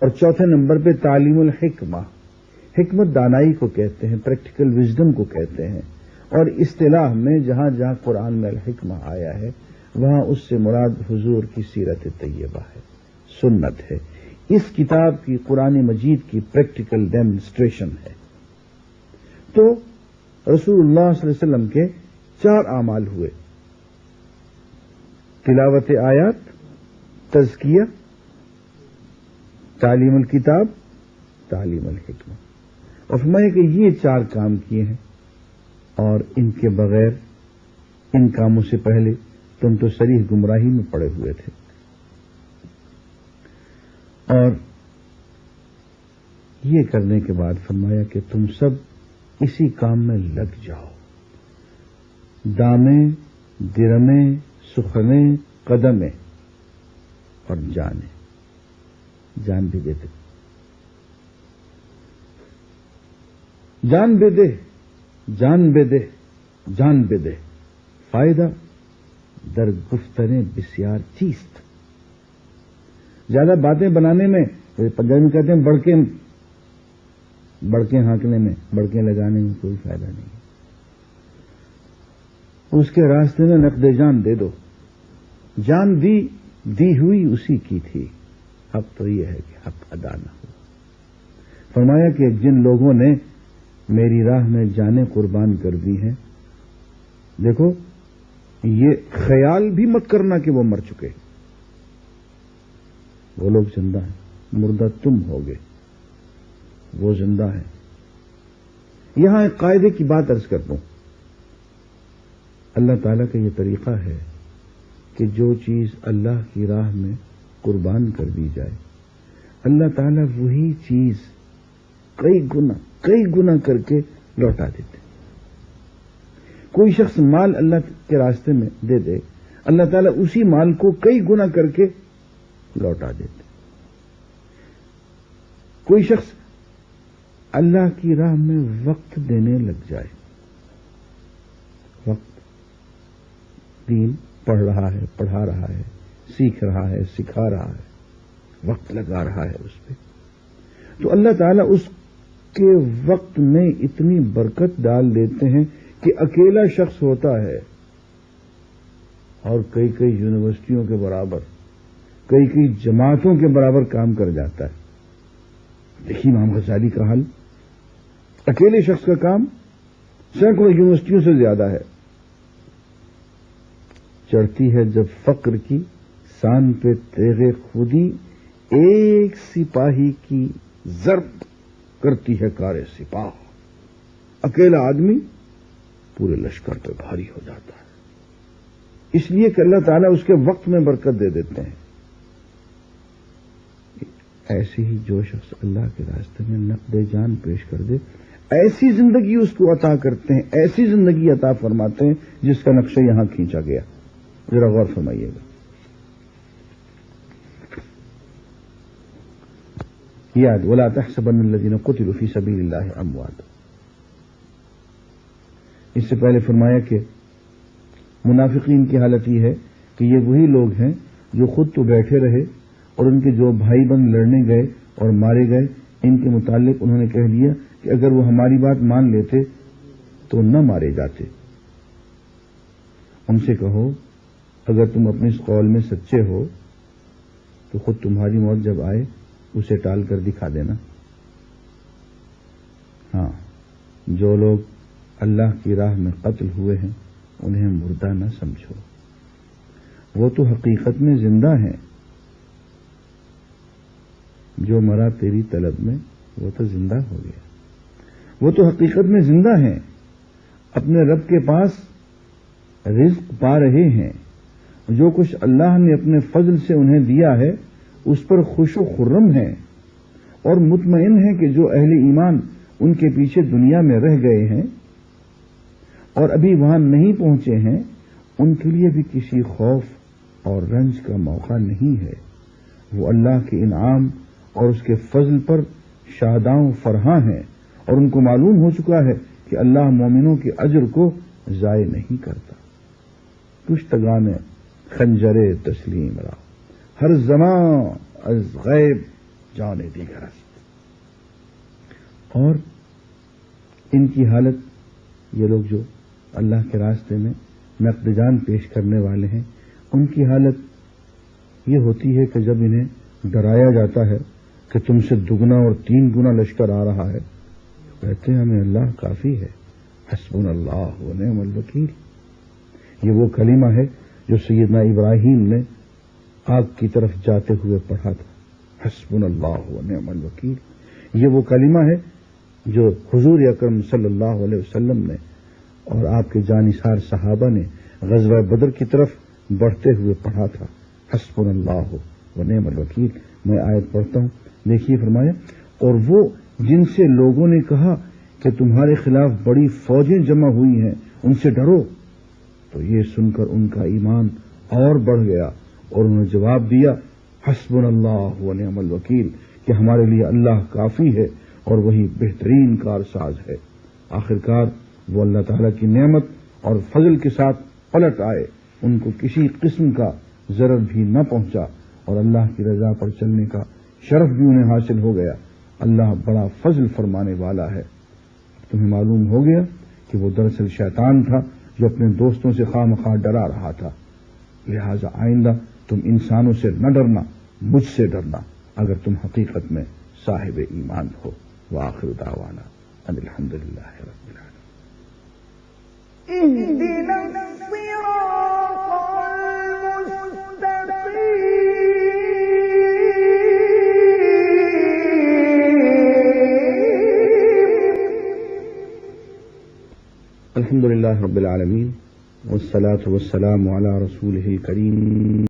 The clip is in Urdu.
اور چوتھے نمبر پہ تعلیم الحکمہ، حکمت دانائی کو کہتے ہیں، پریکٹیکل وزڈم کو کہتے ہیں، اور اصطلاح میں جہاں جہاں قرآن میں الحکمہ آیا ہے وہاں اس سے مراد حضور کی سیرت طیبہ ہے، سنت ہے، اس کتاب کی قرآن مجید کی پریکٹیکل ڈیمونسٹریشن ہے۔ تو رسول اللہ صلی اللہ علیہ وسلم کے 4 اعمال ہوئے: تلاوت آیات، تزکیہ، تعلیم الکتاب، تعلیم الحکمہ، اور فرمایا کہ یہ 4 کام کیے ہیں، اور ان کے بغیر، ان کاموں سے پہلے تم تو صریح گمراہی میں پڑے ہوئے تھے۔ اور یہ کرنے کے بعد فرمایا کہ تم سب اسی کام میں لگ جاؤ، دامیں، درمیں، سخنیں، قدمیں اور جانیں، جان بھی دیتے، جان بے دے، جان بے دے، جان بے دے، فائدہ در گفتن بسیار چیست۔ زیادہ باتیں بنانے میں، پنجابی میں کہتے ہیں بڑکیں ہانکنے میں، بڑکیں لگانے میں کوئی فائدہ نہیں ہے۔ اس کے راستے میں نقد جان دے دو، جان دی ہوئی اسی کی تھی، حق تو یہ ہے کہ حق ادا نہ ہو۔ فرمایا کہ جن لوگوں نے میری راہ میں جانیں قربان کر دی ہیں، دیکھو یہ خیال بھی مت کرنا کہ وہ مر چکے، وہ لوگ زندہ ہیں، مردہ تم ہوگے، وہ زندہ ہیں۔ یہاں ایک قاعدے کی بات عرض کر دوں، اللہ تعالیٰ کا یہ طریقہ ہے کہ جو چیز اللہ کی راہ میں قربان کر دی جائے، اللہ تعالیٰ وہی چیز کئی گنا کر کے لوٹا دیتے۔ کوئی شخص مال اللہ کے راستے میں دے دے، اللہ تعالیٰ اسی مال کو کئی گنا کر کے لوٹا دیتے۔ کوئی شخص اللہ کی راہ میں وقت دینے لگ جائے، وقت، دین پڑھ رہا ہے، پڑھا رہا ہے، سیکھ رہا ہے، سکھا رہا ہے، وقت لگا رہا ہے اس پہ، تو اللہ تعالیٰ اس کے وقت میں اتنی برکت ڈال دیتے ہیں کہ اکیلا شخص ہوتا ہے اور کئی یونیورسٹیوں کے برابر، کئی جماعتوں کے برابر کام کر جاتا ہے۔ دیکھیے امام غزالی کا حال، اکیلے شخص کا کام سینکڑوں یونیورسٹیوں سے زیادہ ہے۔ چڑھتی ہے جب فقر کی سان پہ تیغ خودی، ایک سپاہی کی ضرب کرتی ہے کار سپاہ۔ اکیلا آدمی پورے لشکر پہ بھاری ہو جاتا ہے، اس لیے کہ اللہ تعالیٰ اس کے وقت میں برکت دے دیتے ہیں۔ ایسے ہی جو شخص اللہ کے راستے میں نقد جان پیش کر دے، ایسی زندگی اس کو عطا کرتے ہیں، ایسی زندگی عطا فرماتے ہیں جس کا نقشہ یہاں کھینچا گیا، ذرا غور فرمائیے گا۔ یاد ولا تحسبن الذين قتلوا في سبيل الله اموات، اس سے پہلے فرمایا کہ منافقین کی حالت یہ ہے کہ یہ وہی لوگ ہیں جو خود تو بیٹھے رہے اور ان کے جو بھائی بند لڑنے گئے اور مارے گئے، ان کے متعلق انہوں نے کہہ دیا کہ اگر وہ ہماری بات مان لیتے تو نہ مارے جاتے۔ ان سے کہو اگر تم اپنے اس قول میں سچے ہو تو خود تمہاری موت جب آئے اسے ٹال کر دکھا دینا۔ ہاں، جو لوگ اللہ کی راہ میں قتل ہوئے ہیں انہیں مردہ نہ سمجھو، وہ تو حقیقت میں زندہ ہیں۔ جو مرا تیری طلب میں وہ تو زندہ ہو گیا، وہ تو حقیقت میں زندہ ہیں، اپنے رب کے پاس رزق پا رہے ہیں، جو کچھ اللہ نے اپنے فضل سے انہیں دیا ہے اس پر خوش و خرم ہیں اور مطمئن ہیں کہ جو اہل ایمان ان کے پیچھے دنیا میں رہ گئے ہیں اور ابھی وہاں نہیں پہنچے ہیں، ان کے لیے بھی کسی خوف اور رنج کا موقع نہیں ہے۔ وہ اللہ کے انعام اور اس کے فضل پر شاداں و فرحاں ہیں، اور ان کو معلوم ہو چکا ہے کہ اللہ مومنوں کے اجر کو ضائع نہیں کرتا۔ کشتگان خنجر تسلیم را ہر زمان از غیب جان دیگر است. اور ان کی حالت، یہ لوگ جو اللہ کے راستے میں نقد جان پیش کرنے والے ہیں، ان کی حالت یہ ہوتی ہے کہ جب انہیں ڈرایا جاتا ہے کہ تم سے 2 اور 3 گنا لشکر آ رہا ہے، کہتے ہیں ہمیں اللہ کافی ہے، حسبنا اللہ و نعم الوکیل. یہ وہ کلمہ ہے جو سیدنا ابراہیم نے آگ کی طرف جاتے ہوئے پڑھا تھا، حسبنا اللہ و نعم الوکیل. یہ وہ کلمہ ہے جو حضور اکرم صلی اللہ علیہ وسلم نے اور آپ کے جانثار صحابہ نے غزوہ بدر کی طرف بڑھتے ہوئے پڑھا تھا، حسبنا اللہ و نعم الوکیل. میں آیت پڑھتا ہوں، دیکھیے فرمایا، اور وہ جن سے لوگوں نے کہا کہ تمہارے خلاف بڑی فوجیں جمع ہوئی ہیں، ان سے ڈرو، تو یہ سن کر ان کا ایمان اور بڑھ گیا اور انہوں نے جواب دیا، حسبنا اللہ و نعم الوکیل، کہ ہمارے لیے اللہ کافی ہے اور وہی بہترین کارساز ہے. آخرکار وہ اللہ تعالیٰ کی نعمت اور فضل کے ساتھ پلٹ آئے، ان کو کسی قسم کا ضرر بھی نہ پہنچا اور اللہ کی رضا پر چلنے کا شرف بھی انہیں حاصل ہو گیا. اللہ بڑا فضل فرمانے والا ہے. تمہیں معلوم ہو گیا کہ وہ دراصل شیطان تھا جو اپنے دوستوں سے خواہ مخواہ ڈرا رہا تھا. لہذا آئندہ تم انسانوں سے نہ ڈرنا، مجھ سے ڈرنا اگر تم حقیقت میں صاحب ایمان ہو. وآخر دعوانا ان الحمدللہ رب العالمین. اهدنا الصراط المستقيم. الحمدللہ رب العالمین والصلاة والسلام علی رسولہ الکریم.